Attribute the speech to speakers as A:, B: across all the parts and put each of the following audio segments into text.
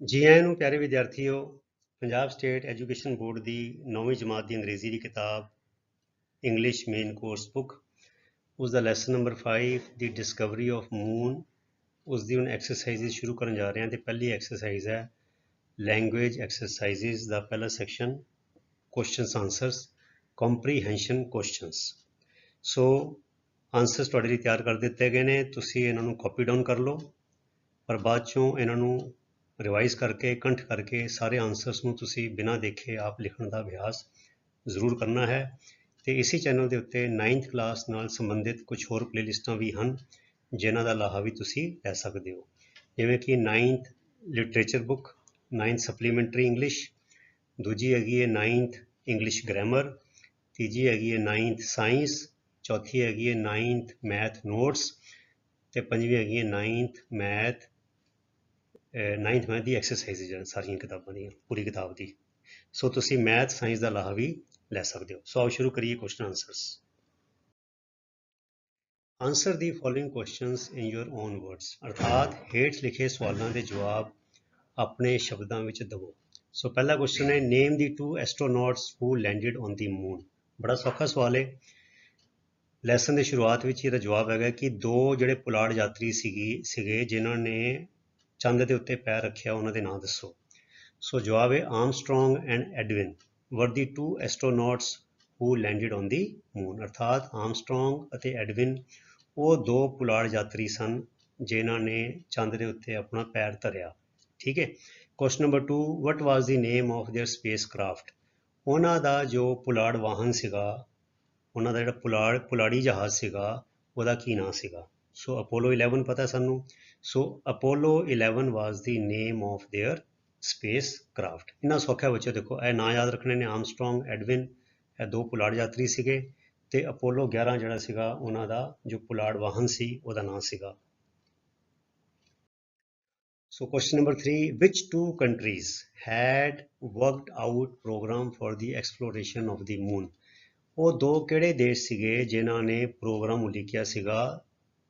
A: जी आए ਨੂੰ ਪਿਆਰੇ ਵਿਦਿਆਰਥੀਓ ਪੰਜਾਬ ਸਟੇਟ ਐਜੂਕੇਸ਼ਨ ਬੋਰਡ ਦੀ 9ਵੀਂ ਜਮਾਤ ਦੀ ਅੰਗਰੇਜ਼ੀ ਦੀ ਕਿਤਾਬ ਇੰਗਲਿਸ਼ ਮੇਨ ਕੋਰਸ ਬੁੱਕ ਉਸ ਦਾ lesson number 5 the Discovery of moon ਉਸ ਦੀ ਹੁਣ ਐਕਸਰਸਾਈਜ਼ ਸ਼ੁਰੂ ਕਰਨ ਜਾ ਰਹੇ ਹਾਂ ਤੇ ਪਹਿਲੀ ਐਕਸਰਸਾਈਜ਼ ਹੈ ਲੈਂਗੁਏਜ ਐਕਸਰਸਾਈਜ਼ਸ ਦਾ ਪਹਿਲਾ section questions answers comprehension questions. So answers ਤੁਹਾਡੇ ਲਈ ਤਿਆਰ ਕਰ ਦਿੱਤੇ ਗਏ ਨੇ, ਤੁਸੀਂ ਇਹਨਾਂ ਨੂੰ ਕਾਪੀ ਡਾਊਨ ਕਰ ਲਓ, ਪਰ ਬਾਅਦ ਚੋਂ ਇਹਨਾਂ ਨੂੰ ਰਿਵਾਈਜ਼ ਕਰਕੇ ਕੰਠ ਕਰਕੇ ਸਾਰੇ ਆਨਸਰਸ ਨੂੰ ਤੁਸੀਂ ਬਿਨਾਂ ਦੇਖੇ ਆਪ ਲਿਖਣ ਦਾ ਅਭਿਆਸ ਜ਼ਰੂਰ ਕਰਨਾ ਹੈ। ਤੇ ਇਸੇ ਚੈਨਲ ਦੇ ਉੱਤੇ 9th ਕਲਾਸ ਨਾਲ ਸੰਬੰਧਿਤ ਕੁਝ ਹੋਰ ਪਲੇਲਿਸਟਾਂ ਵੀ ਹਨ ਜਿਨ੍ਹਾਂ ਦਾ ਲਾਹਾ ਵੀ ਤੁਸੀਂ ਲੈ ਸਕਦੇ ਹੋ, ਜਿਵੇਂ ਕਿ 9th literature book, 9th supplementary English, ਦੂਜੀ ਹੈਗੀ ਹੈ 9th ਇੰਗਲਿਸ਼ ਗ੍ਰਾਮਰ, ਤੀਜੀ ਹੈਗੀ ਹੈ 9th ਸਾਇੰਸ, ਚੌਥੀ ਹੈਗੀ ਹੈ 9th ਮੈਥ ਨੋਟਸ ਤੇ ਪੰਜਵੀਂ ਹੈਗੀ ਹੈ 9th ਮੈਥ ਦੀ ਐਕਸਰਸਾਈਜ਼ ਸਾਰੀਆਂ ਕਿਤਾਬਾਂ ਦੀਆਂ, ਪੂਰੀ ਕਿਤਾਬ ਦੀ। ਸੋ ਤੁਸੀਂ ਮੈਥ ਸਾਇੰਸ ਦਾ ਲਾਹਾ ਵੀ ਲੈ ਸਕਦੇ ਹੋ। ਸੋ ਆਓ ਸ਼ੁਰੂ ਕਰੀਏ question answers. Answer the following questions in your own words, ਅਰਥਾਤ ਹੇਠ ਲਿਖੇ ਸਵਾਲਾਂ ਦੇ ਜਵਾਬ ਆਪਣੇ ਸ਼ਬਦਾਂ ਵਿੱਚ ਦਿਓ। ਸੋ ਪਹਿਲਾ ਕੁਐਸਚਨ ਹੈ ਨੇਮ ਦੀ 2 ਐਸਟਰੋਨੌਟਸ ਹੂ ਲੈਂਡਡ ਔਨ ਦੀ ਮੂਨ। ਬੜਾ ਸੌਖਾ ਸਵਾਲ ਹੈ। ਲੈਸਨ ਦੀ ਸ਼ੁਰੂਆਤ ਵਿੱਚ ਇਹਦਾ ਜਵਾਬ ਹੈਗਾ ਕਿ ਦੋ ਜਿਹੜੇ ਪੁਲਾੜ ਯਾਤਰੀ ਸੀਗੇ ਜਿਨ੍ਹਾਂ ਨੇ ਚੰਦ ਦੇ ਉੱਤੇ ਪੈਰ ਰੱਖਿਆ, ਉਹਨਾਂ ਦੇ ਨਾਂ ਦੱਸੋ। ਸੋ ਜਵਾਬ ਹੈ ਆਰਮਸਟਰੋਂਗ ਐਂਡ ਐਡਵਿਨ ਵਰ ਦੀ 2 ਐਸਟਰੋਨੌਟਸ ਹੂ ਲੈਂਡਡ ਔਨ ਦੀ ਮੂਨ, ਅਰਥਾਤ ਆਰਮਸਟਰੋਂਗ ਅਤੇ ਐਡਵਿਨ ਉਹ ਦੋ ਪੁਲਾੜ ਯਾਤਰੀ ਸਨ ਜਿਨ੍ਹਾਂ ਨੇ ਚੰਦ ਦੇ ਉੱਤੇ ਆਪਣਾ ਪੈਰ ਧਰਿਆ। ਠੀਕ ਹੈ। Question number 2, what was the name of there space craft. ਉਹਨਾਂ ਦਾ ਜੋ ਪੁਲਾੜ ਵਾਹਨ ਸੀਗਾ, ਉਹਨਾਂ ਦਾ ਜਿਹੜਾ ਪੁਲਾੜੀ ਜਹਾਜ਼ ਸੀਗਾ, ਉਹਦਾ ਕੀ ਨਾਂ ਸੀਗਾ। ਸੋ ਅਪੋਲੋ 11 ਪਤਾ ਸਾਨੂੰ। ਸੋ Apollo 11 was the name of there space craft. ਇੰਨਾ ਸੌਖਾ ਬੱਚੇ, ਦੇਖੋ ਇਹ ਨਾਂ ਯਾਦ ਰੱਖਣੇ ਨੇ, ਆਰਮਸਟਰੋਂਗ, ਐਡਵਿਨ, ਇਹ ਦੋ ਪੁਲਾੜ ਯਾਤਰੀ ਸੀਗੇ ਤੇ ਅਪੋਲੋ 11 ਜਿਹੜਾ ਸੀਗਾ ਉਹਨਾਂ ਦਾ ਜੋ ਪੁਲਾੜ ਵਾਹਨ ਸੀ ਉਹਦਾ ਨਾਂ ਸੀਗਾ। So question number 3, which two countries had worked out program for the exploration of the moon। ਉਹ ਦੋ ਕਿਹੜੇ ਦੇਸ਼ ਸੀਗੇ ਜਿਨ੍ਹਾਂ ਨੇ ਪ੍ਰੋਗਰਾਮ ਉਲੀਕਿਆ ਸੀਗਾ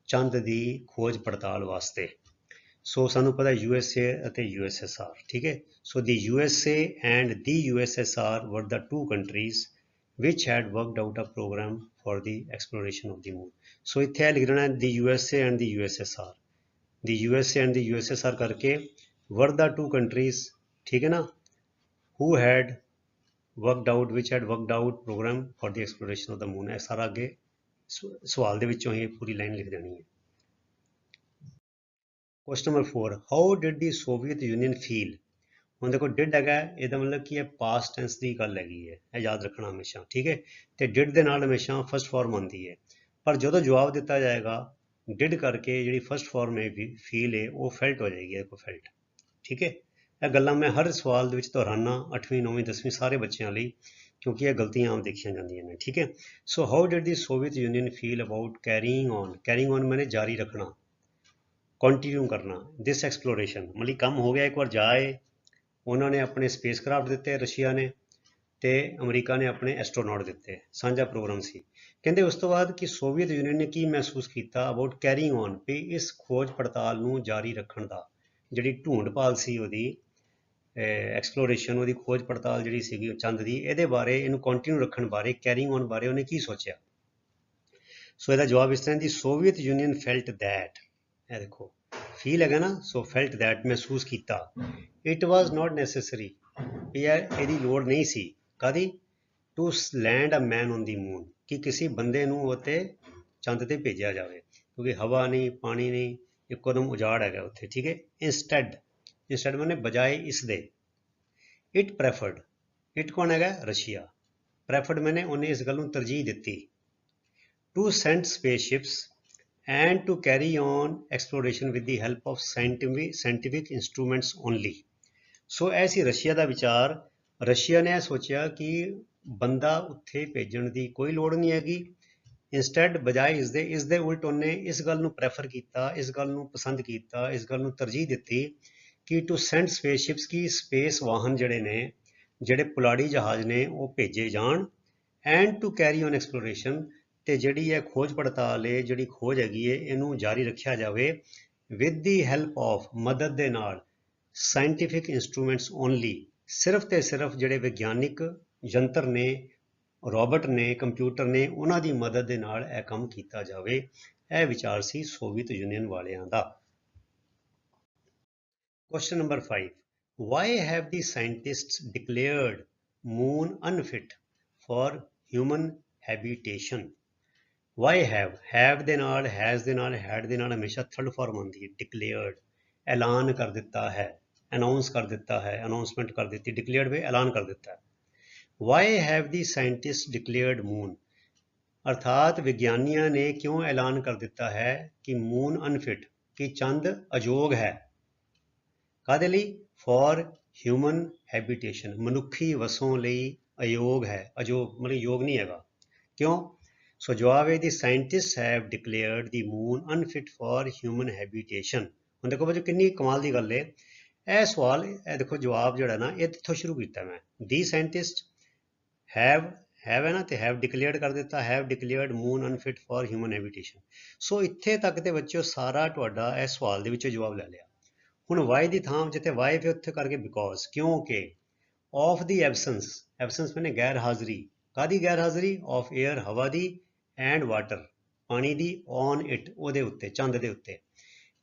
A: ਚੰਦ ਦੀ ਖੋਜ ਪੜਤਾਲ ਵਾਸਤੇ। ਸੋ ਸਾਨੂੰ ਪਤਾ USA ਅਤੇ USSR। ਠੀਕ ਹੈ। ਸੋ ਦੀ USA and the USSR were the two countries which had worked out a program for the exploration of the moon। ਸੋ ਇੱਥੇ ਇਹ ਲਿਖ ਦੇਣਾ the USA and the USSR, the USA and the USSR ਕਰਕੇ were the two countries, ਠੀਕ ਹੈ ਨਾ, who had worked out, which had worked out program for the exploration of the moon। ਇਹ ਸਾਰਾ ਅੱਗੇ ਸਵਾਲ ਦੇ ਵਿੱਚੋਂ ਹੀ ਪੂਰੀ ਲਾਈਨ ਲਿਖ ਦੇਣੀ ਹੈ। Question number 4, how did the Soviet Union feel. ਹੁਣ ਦੇਖੋ ਡਿਡ ਹੈਗਾ, ਇਹਦਾ ਮਤਲਬ ਕੀ ਹੈ ਪਾਸਟ ਟੈਂਸ ਦੀ ਗੱਲ ਹੈਗੀ ਹੈ, ਇਹ ਯਾਦ ਰੱਖਣਾ ਹਮੇਸ਼ਾ। ਠੀਕ ਹੈ। ਤੇ ਡਿਡ ਦੇ ਨਾਲ ਹਮੇਸ਼ਾ ਫਸਟ ਫਾਰਮ ਆਉਂਦੀ ਹੈ, ਪਰ ਜਦੋਂ ਜਵਾਬ ਦਿੱਤਾ ਜਾਏਗਾ ਡਿਡ ਕਰਕੇ ਜਿਹੜੀ ਫਸਟ ਫਾਰਮ ਹੈ ਫੀਲ ਹੈ ਉਹ ਫੈਲਟ ਹੋ ਜਾਏਗੀ, ਦੇਖੋ ਫੈਲਟ। ਠੀਕ ਹੈ। ਇਹ ਗੱਲਾਂ ਮੈਂ ਹਰ ਸਵਾਲ ਦੇ ਵਿੱਚ ਦੁਹਰਾਨਾ 8ਵੀਂ 9ਵੀਂ 10ਵੀਂ ਸਾਰੇ ਬੱਚਿਆਂ ਲਈ, ਕਿਉਂਕਿ ਇਹ ਗਲਤੀਆਂ ਆਮ ਦੇਖੀਆਂ ਜਾਂਦੀਆਂ ਨੇ। ਠੀਕ ਹੈ। So how did the Soviet Union feel about carrying on ਮੈਨੇ ਜਾਰੀ ਰੱਖਣਾ, ਕੰਟੀਨਿਊ ਕਰਨਾ, ਦਿਸ ਐਕਸਪਲੋਰੇਸ਼ਨ ਮਤਲਬ ਕੰਮ ਹੋ ਗਿਆ, ਇੱਕ ਵਾਰ ਜਾਏ, ਉਹਨਾਂ ਨੇ ਆਪਣੇ ਸਪੇਸ ਕ੍ਰਾਫਟ ਦਿੱਤੇ ਰਸ਼ੀਆ ਨੇ ਤੇ ਅਮਰੀਕਾ ਨੇ ਆਪਣੇ ਐਸਟਰੋਨੌਟ ਦਿੱਤੇ, ਸਾਂਝਾ ਪ੍ਰੋਗਰਾਮ ਸੀ। ਕਹਿੰਦੇ ਉਸ ਤੋਂ ਬਾਅਦ ਕਿ ਸੋਵੀਅਤ ਯੂਨੀਅਨ ਨੇ ਕੀ ਮਹਿਸੂਸ ਕੀਤਾ ਅਬਾਊਟ ਕੈਰੀਇੰਗ ਔਨ, ਵੀ ਇਸ ਖੋਜ ਪੜਤਾਲ ਨੂੰ ਜਾਰੀ ਰੱਖਣ ਦਾ, ਜਿਹੜੀ ਢੂੰਡ ਭਾਲ ਸੀ ਉਹਦੀ ਐਕਸਪਲੋਰੇਸ਼ਨ, ਉਹਦੀ ਖੋਜ ਪੜਤਾਲ ਜਿਹੜੀ ਸੀਗੀ ਚੰਦ ਦੀ, ਇਹਦੇ ਬਾਰੇ, ਇਹਨੂੰ ਕੰਟੀਨਿਊ ਰੱਖਣ ਬਾਰੇ, ਕੈਰਿੰਗ ਔਨ ਬਾਰੇ ਉਹਨੇ ਕੀ ਸੋਚਿਆ। ਸੋ ਇਹਦਾ ਜਵਾਬ ਇਸ ਤਰ੍ਹਾਂ ਦੀ ਸੋਵੀਅਤ ਯੂਨੀਅਨ ਫੈਲਟ ਦੈਟ, ਇਹ ਦੇਖੋ ਫੀਲ ਹੈਗਾ ਨਾ, ਸੋ ਫੈਲਟ ਦੈਟ ਮਹਿਸੂਸ ਕੀਤਾ, ਇਟ ਵਾਜ਼ ਨਾਟ ਨੈਸੈਸਰੀ, ਇਹਦੀ ਲੋੜ ਨਹੀਂ ਸੀ, ਕਾਹਦੀ, to land a man on the moon, ਕਿ ਕਿਸੇ ਬੰਦੇ ਨੂੰ ਉੱਤੇ ਚੰਦ ਤੇ ਭੇਜਿਆ ਜਾਵੇ, ਕਿਉਂਕਿ ਹਵਾ ਨਹੀਂ, ਪਾਣੀ ਨਹੀਂ, ਇੱਕੋਦਮ ਉਜਾੜ ਹੈਗਾ ਉੱਥੇ। ਠੀਕ ਹੈ। ਇੰਸਟੈਡ ਮੈਨੇ ਬਜਾਏ ਇਸ ਦੇ, ਇਟ ਪ੍ਰੈਫਰਡ, ਇਟ ਕੌਣ ਹੈਗਾ, ਰਸ਼ੀਆ, ਪ੍ਰੈਫਰਡ ਮੈਨੇ ਉਹਨੇ ਇਸ ਗੱਲ ਨੂੰ ਤਰਜੀਹ ਦਿੱਤੀ, to send spaceships and to carry on exploration with the help of scientific instruments only। ਸੋ ਇਹ ਸੀ ਰਸ਼ੀਆ ਦਾ ਵਿਚਾਰ। ਰਸ਼ੀਆ ਨੇ ਇਹ ਸੋਚਿਆ ਕਿ ਬੰਦਾ ਉੱਥੇ ਭੇਜਣ ਦੀ ਕੋਈ ਲੋੜ ਨਹੀਂ ਹੈਗੀ, ਇੰਸਟੈਡ ਬਜਾਏ ਇਸ ਦੇ ਉਲਟ ਉਹਨੇ ਇਸ ਗੱਲ ਨੂੰ ਪ੍ਰੈਫਰ ਕੀਤਾ, ਇਸ ਗੱਲ ਨੂੰ ਪਸੰਦ ਕੀਤਾ, ਇਸ ਗੱਲ ਨੂੰ ਤਰਜੀਹ ਦਿੱਤੀ ਕਿ ਟੂ ਸੈਂਡ ਸਪੇਸਸ਼ਿਪਸ, ਕੀ ਸਪੇਸ ਵਾਹਨ ਜਿਹੜੇ ਨੇ, ਜਿਹੜੇ ਪੁਲਾੜੀ ਜਹਾਜ਼ ਨੇ ਉਹ ਭੇਜੇ ਜਾਣ, and to carry on exploration, ਤੇ ਜਿਹੜੀ ਇਹ ਖੋਜ ਪੜਤਾਲ ਹੈ, ਜਿਹੜੀ ਖੋਜ ਹੈਗੀ ਹੈ, ਇਹਨੂੰ ਜਾਰੀ ਰੱਖਿਆ ਜਾਵੇ ਵਿਦ ਦੀ ਹੈਲਪ ਆਫ, ਮਦਦ ਦੇ ਨਾਲ, ਸਾਇੰਟੀਫਿਕ ਇੰਸਟਰੂਮੈਂਟਸ ਓਨਲੀ, ਸਿਰਫ ਤੇ ਸਿਰਫ ਜਿਹੜੇ ਵਿਗਿਆਨਿਕ ਯੰਤਰ ਨੇ, ਰੋਬਟ ਨੇ, ਕੰਪਿਊਟਰ ਨੇ, ਉਹਨਾਂ ਦੀ ਮਦਦ ਦੇ ਨਾਲ ਇਹ ਕੰਮ ਕੀਤਾ ਜਾਵੇ। ਇਹ ਵਿਚਾਰ ਸੀ ਸੋਵੀਅਤ ਯੂਨੀਅਨ ਵਾਲਿਆਂ ਦਾ। Question number 5. Why have the scientists declared moon unfit for human habitation? Why have ਦੇ ਨਾਲ, has ਦੇ ਨਾਲ, had ਦੇ ਨਾਲ ਹਮੇਸ਼ਾ ਥਰਡ ਫਾਰਮ ਹੁੰਦੀ ਹੈ। declared, ਐਲਾਨ ਕਰ ਦਿੱਤਾ ਹੈ, ਅਨਾਉਂਸ ਕਰ ਦਿੱਤਾ ਹੈ, ਅਨਾਉਂਸਮੈਂਟ ਕਰ ਦਿੱਤੀ। declared ਵੇ ਐਲਾਨ ਕਰ ਦਿੱਤਾ ਹੈ। Why have the scientists declared moon? ਅਰਥਾਤ ਵਿਗਿਆਨੀਆਂ ਨੇ ਕਿਉਂ ਐਲਾਨ ਕਰ ਦਿੱਤਾ ਹੈ ਕਿ ਮੂਨ ਅਨਫਿਟ, ਕਿ ਚੰਦ ਅਯੋਗ ਹੈ। ਕਾਹਦੇ ਲਈ? ਫॉर ਹਿਊਮਨ ਹੈਬਿਟੇਸ਼ਨ, ਮਨੁੱਖੀ ਵਸੋਂ ਲਈ ਅਯੋਗ ਹੈ। ਅਯੋਗ ਮਤਲਬ ਯੋਗ ਨਹੀਂ ਹੈਗਾ। ਕਿਉਂ? ਸੋ ਜਵਾਬ ਹੈ ਦੀ scientist have declared the moon unfit for human ਹੈਬਿਟੇਸ਼ਨ। ਹੁਣ ਦੇਖੋ ਬੱਚੋ ਕਿੰਨੀ ਕਮਾਲ ਦੀ ਗੱਲ ਹੈ। ਇਹ ਸਵਾਲ, ਇਹ ਦੇਖੋ ਜਵਾਬ ਜਿਹੜਾ ਨਾ ਇਹ ਇੱਥੋਂ ਸ਼ੁਰੂ ਕੀਤਾ ਮੈਂ। ਦੀ ਸਾਇੰਟਿਸਟ ਹੈਵ ਹੈ ਨਾ, ਤੇ ਹੈਵ ਡਿਕਲੇਅਰਡ ਕਰ ਦਿੱਤਾ, have declared moon unfit for human habitation. So ਇੱਥੇ ਤੱਕ ਤੇ ਬੱਚਿਓ ਸਾਰਾ ਤੁਹਾਡਾ ਇਹ ਸਵਾਲ ਦੇ ਵਿੱਚੋਂ ਜਵਾਬ ਲੈ ਲਿਆ। ਹੁਣ ਵਾਈ ਦੀ ਥਾਂ ਜਿੱਥੇ ਵਾਈ ਫਿਰ ਉੱਥੇ ਕਰਕੇ ਬਿਕੋਜ਼, ਕਿਉਂਕਿ ਆਫ ਦੀ ਐਬਸੈਂਸ, ਐਬਸੈਂਸ ਮੈਨੇ ਗੈਰ ਹਾਜ਼ਰੀ। ਕਾਹਦੀ ਗੈਰ ਹਾਜ਼ਰੀ? ਆਫ ਏਅਰ, ਹਵਾ ਦੀ, ਐਂਡ ਵਾਟਰ, ਪਾਣੀ ਦੀ, ਔਨ ਇਟ, ਉਹਦੇ ਉੱਤੇ, ਚੰਦ ਦੇ ਉੱਤੇ।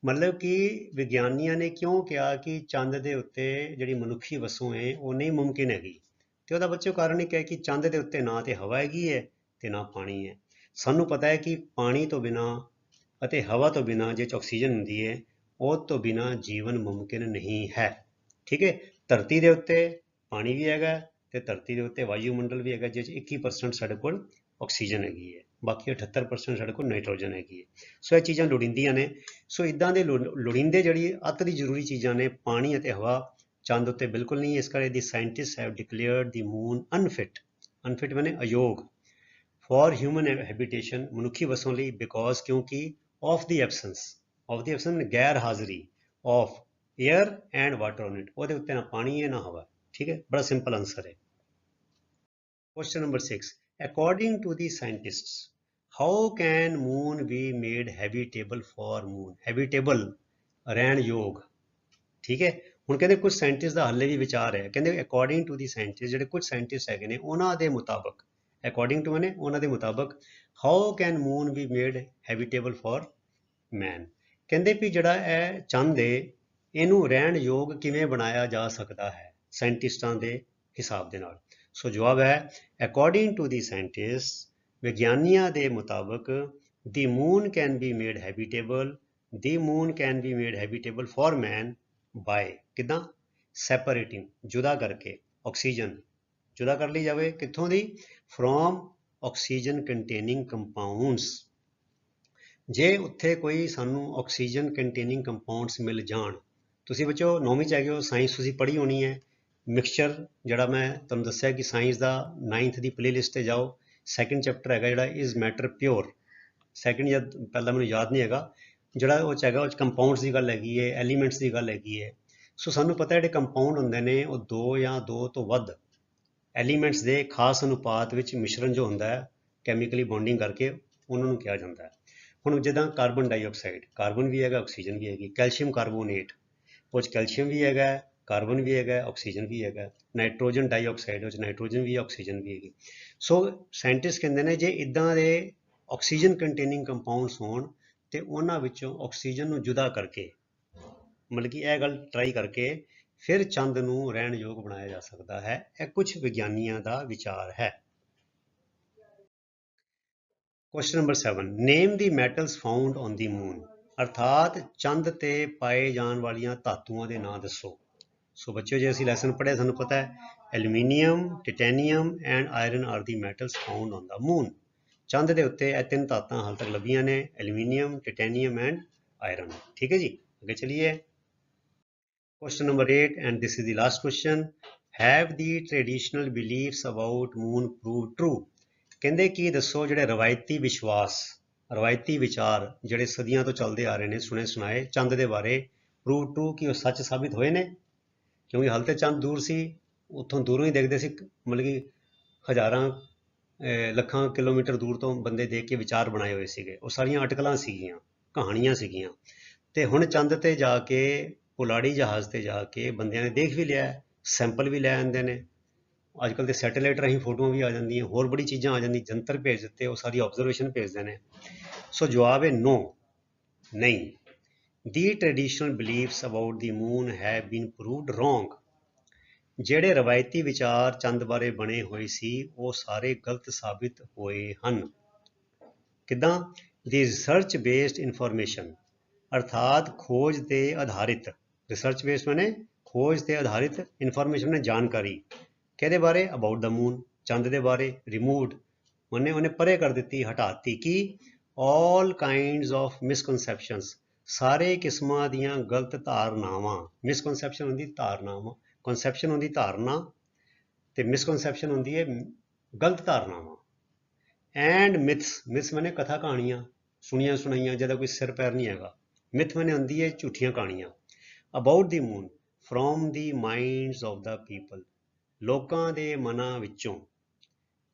A: ਮਤਲਬ ਕਿ ਵਿਗਿਆਨੀਆਂ ਨੇ ਕਿਉਂ ਕਿਹਾ ਕਿ ਚੰਦ ਦੇ ਉੱਤੇ ਜਿਹੜੀ ਮਨੁੱਖੀ ਵਸੋਂ ਹੈ ਉਹ ਨਹੀਂ ਮੁਮਕਿਨ ਹੈਗੀ। ਤੇ ਉਹਦਾ ਬੱਚਿਓ ਕਾਰਨ ਇਹ ਹੈ ਕਿ ਚੰਦ ਦੇ ਉੱਤੇ ਨਾ ਤੇ ਹਵਾ ਹੈਗੀ ਹੈ ਤੇ ਨਾ ਪਾਣੀ ਹੈ। ਸਾਨੂੰ ਪਤਾ ਹੈ ਕਿ ਪਾਣੀ ਤੋਂ ਬਿਨਾਂ ਅਤੇ ਹਵਾ ਤੋਂ ਬਿਨਾਂ ਜੇ ਆਕਸੀਜਨ ਹੁੰਦੀ ਹੈ, ਉਹ ਤੋਂ ਬਿਨਾਂ ਜੀਵਨ ਮੁਮਕਿਨ ਨਹੀਂ ਹੈ। ਠੀਕ ਹੈ। ਧਰਤੀ ਦੇ ਉੱਤੇ ਪਾਣੀ ਵੀ ਹੈਗਾ ਤੇ ਧਰਤੀ ਦੇ ਉੱਤੇ ਵਾਯੂਮੰਡਲ ਵੀ ਹੈਗਾ, ਜਿਸ 'ਚ 21% ਸਾਡੇ ਕੋਲ ਆਕਸੀਜਨ ਹੈਗੀ ਹੈ, ਬਾਕੀ 78% ਸਾਡੇ ਕੋਲ ਨਾਈਟ੍ਰੋਜਨ ਹੈਗੀ ਹੈ। ਸੋ ਇਹ ਚੀਜ਼ਾਂ ਲੋੜੀਂਦੀਆਂ ਨੇ। ਸੋ ਇੱਦਾਂ ਦੇ ਲੋੜੀਂਦੇ ਜਿਹੜੀ ਅਤ ਦੀ ਜ਼ਰੂਰੀ ਚੀਜ਼ਾਂ ਨੇ, ਪਾਣੀ ਅਤੇ ਹਵਾ, ਚੰਦ ਉੱਤੇ ਬਿਲਕੁਲ ਨਹੀਂ। ਇਸ ਕਰਕੇ ਦੀ scientist have declared the moon unfit, unfit ਮੈਨੇ ਅਯੋਗ, ਫॉर ਹਿਊਮਨ ਹੈਬਿਟੇਸ਼ਨ, ਮਨੁੱਖੀ ਵਸੋਂ ਲਈ, ਬਿਕੋਜ਼ ਕਿਉਂਕਿ of the absence, of the absence ਗੈਰ ਹਾਜ਼ਰੀ, of air and water on it, ਉਹਦੇ ਉੱਤੇ ਨਾ ਪਾਣੀ ਹੈ ਨਾ ਹਵਾ। ਠੀਕ ਹੈ, ਬੜਾ ਸਿੰਪਲ ਆਂਸਰ ਹੈ। Question number 6. According to the scientists how can moon be made habitable for moon? Habitable, ਰਹਿਣ ਯੋਗ। ਠੀਕ ਹੈ। ਹੁਣ ਕਹਿੰਦੇ ਕੁਝ ਸਾਇੰਟਿਸਟ ਦਾ ਹਾਲੇ ਵੀ ਵਿਚਾਰ ਹੈ। ਕਹਿੰਦੇ ਅਕੋਰਡਿੰਗ ਟੂ ਦੀ ਸਾਇੰਟਿਸਟ, ਜਿਹੜੇ ਕੁਝ ਸਾਇੰਟਿਸਟ ਹੈਗੇ ਨੇ ਉਹਨਾਂ ਦੇ ਮੁਤਾਬਕ, ਅਕੋਰਡਿੰਗ ਟੂ ਨੇ ਉਹਨਾਂ ਦੇ ਮੁਤਾਬਕ, how can moon be made habitable for man. ਕਹਿੰਦੇ ਵੀ ਜਿਹੜਾ ਇਹ ਚੰਦ ਹੈ ਇਹਨੂੰ ਰਹਿਣ ਯੋਗ ਕਿਵੇਂ ਬਣਾਇਆ ਜਾ ਸਕਦਾ ਹੈ ਸਾਇੰਟਿਸਟਾਂ ਦੇ ਹਿਸਾਬ ਦੇ ਨਾਲ। ਸੋ ਜਵਾਬ ਹੈ ਅਕੋਰਡਿੰਗ ਟੂ ਦੀ ਸਾਇੰਟਿਸਟ, ਵਿਗਿਆਨੀਆਂ ਦੇ ਮੁਤਾਬਕ, the moon can be made habitable, the moon can be made habitable for man by, ਕਿੱਦਾਂ? ਸੈਪਰੇਟਿੰਗ, ਜੁਦਾ ਕਰਕੇ, ਆਕਸੀਜਨ ਜੁਦਾ ਕਰ ਲਈ ਜਾਵੇ ਕਿੱਥੋਂ ਦੀ? From oxygen containing compounds. ਜੇ ਉੱਥੇ ਕੋਈ ਸਾਨੂੰ ਆਕਸੀਜਨ ਕੰਟੇਨਿੰਗ ਕੰਪਾਊਂਡਸ ਮਿਲ ਜਾਣ, ਤੁਸੀਂ ਬੱਚੋ 9ਵੀਂ 'ਚ ਹੈਗੇ ਹੋ, ਸਾਇੰਸ ਤੁਸੀਂ ਪੜ੍ਹੀ ਹੋਣੀ ਹੈ। ਮਿਕਸਚਰ ਜਿਹੜਾ ਮੈਂ ਤੁਹਾਨੂੰ ਦੱਸਿਆ ਕਿ ਸਾਇੰਸ ਦਾ 9th ਦੀ ਪਲੇਲਿਸਟ 'ਤੇ ਜਾਓ, ਸੈਕਿੰਡ ਚੈਪਟਰ ਹੈਗਾ ਜਿਹੜਾ ਇਜ਼ ਮੈਟਰ ਪਿਓਰ, ਸੈਕਿੰਡ ਜਾਂ ਪਹਿਲਾਂ ਮੈਨੂੰ ਯਾਦ ਨਹੀਂ ਹੈਗਾ, ਜਿਹੜਾ ਉਹ 'ਚ ਹੈਗਾ, ਉਹ 'ਚ ਕੰਪਾਊਂਡਸ ਦੀ ਗੱਲ ਹੈਗੀ ਹੈ, ਐਲੀਮੈਂਟਸ ਦੀ ਗੱਲ ਹੈਗੀ ਹੈ। ਸੋ ਸਾਨੂੰ ਪਤਾ ਜਿਹੜੇ ਕੰਪਾਊਂਡ ਹੁੰਦੇ ਨੇ ਉਹ 2 ਜਾਂ 2 ਤੋਂ ਵੱਧ ਐਲੀਮੈਂਟਸ ਦੇ ਖਾਸ ਅਨੁਪਾਤ ਵਿੱਚ ਮਿਸ਼ਰਣ ਜੋ ਹੁੰਦਾ ਹੈ, ਕੈਮੀਕਲੀ ਬੌਂਡਿੰਗ ਕਰਕੇ, ਉਹਨਾਂ ਨੂੰ ਕਿਹਾ ਜਾਂਦਾ ਹੈ। ਹੁਣ ਜਿੱਦਾਂ ਕਾਰਬਨ ਡਾਈਆਕਸਾਈਡ, ਕਾਰਬਨ ਵੀ ਹੈਗਾ, ਆਕਸੀਜਨ ਵੀ ਹੈਗੀ। ਕੈਲਸ਼ੀਅਮ ਕਾਰਬੋਨੇਟ, ਉਹ 'ਚ ਕੈਲਸ਼ੀਅਮ ਵੀ ਹੈਗਾ, ਕਾਰਬਨ ਵੀ ਹੈਗਾ, ਆਕਸੀਜਨ ਵੀ ਹੈਗਾ। ਨਾਈਟ੍ਰੋਜਨ ਡਾਈਆਕਸਾਈਡ, ਉਹ 'ਚ ਨਾਈਟ੍ਰੋਜਨ ਵੀ, ਆਕਸੀਜਨ ਵੀ ਹੈਗੀ। ਸੋ ਸਾਇੰਟਿਸਟ ਕਹਿੰਦੇ ਨੇ ਜੇ ਇੱਦਾਂ ਦੇ ਆਕਸੀਜਨ ਕੰਟੇਨਿੰਗ ਕੰਪਾਊਂਡਸ ਹੋਣ ਤੇ ਉਹਨਾਂ ਵਿੱਚੋਂ ਆਕਸੀਜਨ ਨੂੰ ਜੁਦਾ ਕਰਕੇ, ਮਤਲਬ ਕਿ ਇਹ ਗੱਲ ਟਰਾਈ ਕਰਕੇ ਫਿਰ ਚੰਦ ਨੂੰ ਰਹਿਣ ਯੋਗ ਬਣਾਇਆ ਜਾ ਸਕਦਾ ਹੈ। ਇਹ ਕੁਝ ਵਿਗਿਆਨੀਆਂ ਦਾ ਵਿਚਾਰ ਹੈ। Question number 7. Name the metals found on the moon. ਅਰਥਾਤ ਚੰਦ ਤੇ ਪਾਏ ਜਾਣ ਵਾਲੀਆਂ ਧਾਤੂਆਂ ਦੇ ਨਾਂ ਦੱਸੋ। ਸੋ ਬੱਚਿਓ ਜੇ ਅਸੀਂ ਲੈਸਨ ਪੜ੍ਹਿਆ ਸਾਨੂੰ ਪਤਾ ਹੈ aluminium, titanium and iron are the metals found on the moon. ਚੰਦ ਦੇ ਉੱਤੇ ਇਹ 3 ਧਾਤਾਂ ਹਾਲ ਤੱਕ ਲੱਭੀਆਂ ਨੇ, ਐਲੂਮੀਨੀਅਮ, ਟਿਟੈਨੀਅਮ ਐਂਡ ਆਇਰਨ। ਠੀਕ ਹੈ ਜੀ, ਅੱਗੇ ਚਲੀਏ। Question number 8, and this is the last question. Have the traditional beliefs about moon proved true? ਕਹਿੰਦੇ ਕੀ ਦੱਸੋ ਜਿਹੜੇ ਰਵਾਇਤੀ ਵਿਸ਼ਵਾਸ, ਰਵਾਇਤੀ ਵਿਚਾਰ ਜਿਹੜੇ ਸਦੀਆਂ ਤੋਂ ਚੱਲਦੇ ਆ ਰਹੇ ਨੇ, ਸੁਣੇ ਸੁਣਾਏ ਚੰਦ ਦੇ ਬਾਰੇ, ਪ੍ਰੂਵ ਟਰੂ, ਕਿ ਉਹ ਸੱਚ ਸਾਬਿਤ ਹੋਏ ਨੇ? ਕਿਉਂਕਿ ਹਾਲੇ ਤਾਂ ਚੰਦ ਦੂਰ ਸੀ, ਉੱਥੋਂ ਦੂਰੋਂ ਹੀ ਦੇਖਦੇ ਸੀ, ਮਤਲਬ ਕਿ ਹਜ਼ਾਰਾਂ ਲੱਖਾਂ ਕਿਲੋਮੀਟਰ ਦੂਰ ਤੋਂ ਬੰਦੇ ਦੇਖ ਕੇ ਵਿਚਾਰ ਬਣਾਏ ਹੋਏ ਸੀਗੇ। ਉਹ ਸਾਰੀਆਂ ਅਟਕਲਾਂ ਸੀਗੀਆਂ, ਕਹਾਣੀਆਂ ਸੀਗੀਆਂ। ਤੇ ਹੁਣ ਚੰਦ ਤੇ ਜਾ ਕੇ ਪੁਲਾੜੀ ਜਹਾਜ਼ ਤੇ ਜਾ ਕੇ ਬੰਦਿਆਂ ਨੇ ਦੇਖ ਵੀ ਲਿਆ, ਸੈਂਪਲ ਵੀ ਲੈ ਆਉਂਦੇ ਨੇ। ਅੱਜ ਕੱਲ੍ਹ ਤੇ ਸੈਟੇਲਾਈਟ ਰਾਹੀਂ ਫੋਟੋਆਂ ਵੀ ਆ ਜਾਂਦੀਆਂ, ਹੋਰ ਬੜੀ ਚੀਜ਼ਾਂ ਆ ਜਾਂਦੀਆਂ, ਜੰਤਰ ਭੇਜ ਦਿੱਤੇ, ਉਹ ਸਾਰੀ ਆਬਜ਼ਰਵੇਸ਼ਨ ਭੇਜਦੇ ਨੇ। ਸੋ ਜਵਾਬ ਹੈ ਨੋ, ਨਹੀਂ। The traditional beliefs about the moon have been proved wrong. ਜਿਹੜੇ ਰਵਾਇਤੀ ਵਿਚਾਰ ਚੰਦ ਬਾਰੇ ਬਣੇ ਹੋਏ ਸੀ ਉਹ ਸਾਰੇ ਗਲਤ ਸਾਬਿਤ ਹੋਏ ਹਨ। ਕਿੱਦਾਂ? ਦੀ ਰਿਸਰਚ ਬੇਸਡ ਇਨਫੋਰਮੇਸ਼ਨ, ਅਰਥਾਤ ਖੋਜ ਤੇ ਆਧਾਰਿਤ। ਰਿਸਰਚ ਬੇਸਡ ਮਾਨੇ ਖੋਜ ਤੇ ਆਧਾਰਿਤ, ਇਨਫੋਰਮੇਸ਼ਨ ਨੇ ਜਾਣਕਾਰੀ। ਕਿਹਦੇ ਬਾਰੇ? ਅਬਾਊਟ ਦਾ ਮੂਨ, ਚੰਦ ਦੇ ਬਾਰੇ। ਰਿਮੂਵਡ ਮਾਨੇ ਉਹਨੇ ਪਰੇ ਕਰ ਦਿੱਤੀ, ਹਟਾਤੀ। ਕੀ? ਆਲ ਕਾਈਂਡਸ ਆਫ ਮਿਸਕਨਸੈਪਸ਼ਨਸ, ਸਾਰੇ ਕਿਸਮਾਂ ਦੀਆਂ ਗਲਤ ਧਾਰਨਾਵਾਂ। ਮਿਸਕਨਸੈਪਸ਼ਨ ਹੁੰਦੀ ਧਾਰਨਾਵਾਂ, ਕਨਸੈਪਸ਼ਨ ਹੁੰਦੀ ਧਾਰਨਾ, ਤੇ ਮਿਸਕਨਸੈਪਸ਼ਨ ਹੁੰਦੀ ਹੈ ਗਲਤ ਧਾਰਨਾਵਾਂ। ਐਂਡ ਮਿਥਸ, ਮਿਥਸ ਮਾਨੇ ਕਥਾ ਕਹਾਣੀਆਂ, ਸੁਣੀਆਂ ਸੁਣਾਈਆਂ, ਜਿਹਦਾ ਕੋਈ ਸਿਰ ਪੈਰ ਨਹੀਂ ਹੈਗਾ। ਮਿਥ ਮਾਨੇ ਹੁੰਦੀ ਹੈ ਝੂਠੀਆਂ ਕਹਾਣੀਆਂ। About the moon from the minds of the people, ਲੋਕਾਂ ਦੇ ਮਨਾਂ ਵਿੱਚੋਂ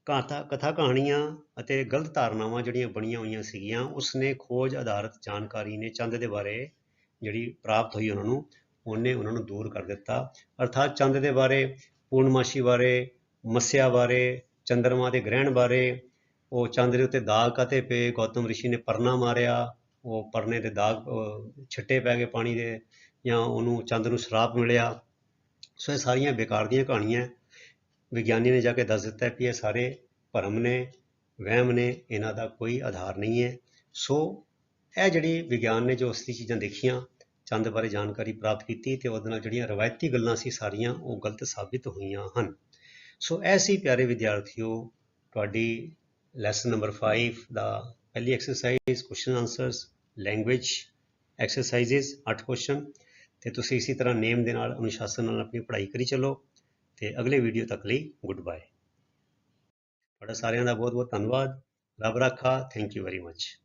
A: ਕਥਾ ਕਹਾਣੀਆਂ ਅਤੇ ਗਲਤ ਧਾਰਨਾਵਾਂ ਜਿਹੜੀਆਂ ਬਣੀਆਂ ਹੋਈਆਂ ਸੀਗੀਆਂ, ਉਸਨੇ ਖੋਜ ਆਧਾਰਿਤ ਜਾਣਕਾਰੀ ਨੇ ਚੰਦ ਦੇ ਬਾਰੇ ਜਿਹੜੀ ਪ੍ਰਾਪਤ ਹੋਈ ਉਹਨੇ ਉਹਨਾਂ ਨੂੰ ਦੂਰ ਕਰ ਦਿੱਤਾ। ਅਰਥਾਤ ਚੰਦ ਦੇ ਬਾਰੇ, ਪੂਰਨਮਾਸ਼ੀ ਬਾਰੇ, ਮੱਸਿਆ ਬਾਰੇ, ਚੰਦਰਮਾ ਦੇ ਗ੍ਰਹਿਣ ਬਾਰੇ, ਉਹ ਚੰਦ ਦੇ ਉੱਤੇ ਦਾਗ ਕਾਤੇ ਪਏ, ਗੌਤਮ ਰਿਸ਼ੀ ਨੇ ਪਰਨਾ ਮਾਰਿਆ, ਉਹ ਪਰਨੇ ਦੇ ਦਾਗ ਛਿੱਟੇ ਪੈ ਗਏ ਪਾਣੀ ਦੇ, ਜਾਂ ਉਹਨੂੰ ਚੰਦ ਨੂੰ ਸ਼ਰਾਪ ਮਿਲਿਆ। ਸੋ ਇਹ ਸਾਰੀਆਂ ਬੇਕਾਰ ਦੀਆਂ ਕਹਾਣੀਆਂ। ਵਿਗਿਆਨੀ ਨੇ ਜਾ ਕੇ ਦੱਸ ਦਿੱਤਾ ਕਿ ਇਹ ਸਾਰੇ ਭਰਮ ਨੇ, ਵਹਿਮ ਨੇ, ਇਹਨਾਂ ਦਾ ਕੋਈ ਆਧਾਰ ਨਹੀਂ ਹੈ। ਸੋ ਇਹ ਜਿਹੜੀ ਵਿਗਿਆਨ ਨੇ ਜੋ ਅਸਲੀ ਚੀਜ਼ਾਂ ਦੇਖੀਆਂ, ਚੰਦ ਬਾਰੇ ਜਾਣਕਾਰੀ ਪ੍ਰਾਪਤ ਕੀਤੀ, ਤੇ ਉਹਦੇ ਨਾਲ ਜਿਹੜੀਆਂ ਰਵਾਇਤੀ ਗੱਲਾਂ ਸੀ ਸਾਰੀਆਂ ਉਹ ਗਲਤ ਸਾਬਿਤ ਹੋਈਆਂ ਹਨ। ਸੋ ਐਸੀ ਪਿਆਰੇ ਵਿਦਿਆਰਥੀਓ, ਤੁਹਾਡੀ ਲੈਸਨ ਨੰਬਰ 5 ਦਾ ਪਹਿਲੀ exercise question answers, language exercises 8 question, ਤੇ ਤੁਸੀਂ ਇਸੇ ਤਰ੍ਹਾਂ ਨੇਮ ਦੇ ਨਾਲ, ਅਨੁਸ਼ਾਸਨ ਨਾਲ ਆਪਣੀ ਪੜ੍ਹਾਈ ਕਰੀ ਚੱਲੋ। ਤੇ ਅਗਲੇ ਵੀਡੀਓ ਤੱਕ ਲਈ ਗੁੱਡ ਬਾਏ। ਤੁਹਾਡਾ ਸਾਰਿਆਂ ਦਾ ਬਹੁਤ ਬਹੁਤ ਧੰਨਵਾਦ। ਰੱਬ ਰਾਖਾ। Thank you very much.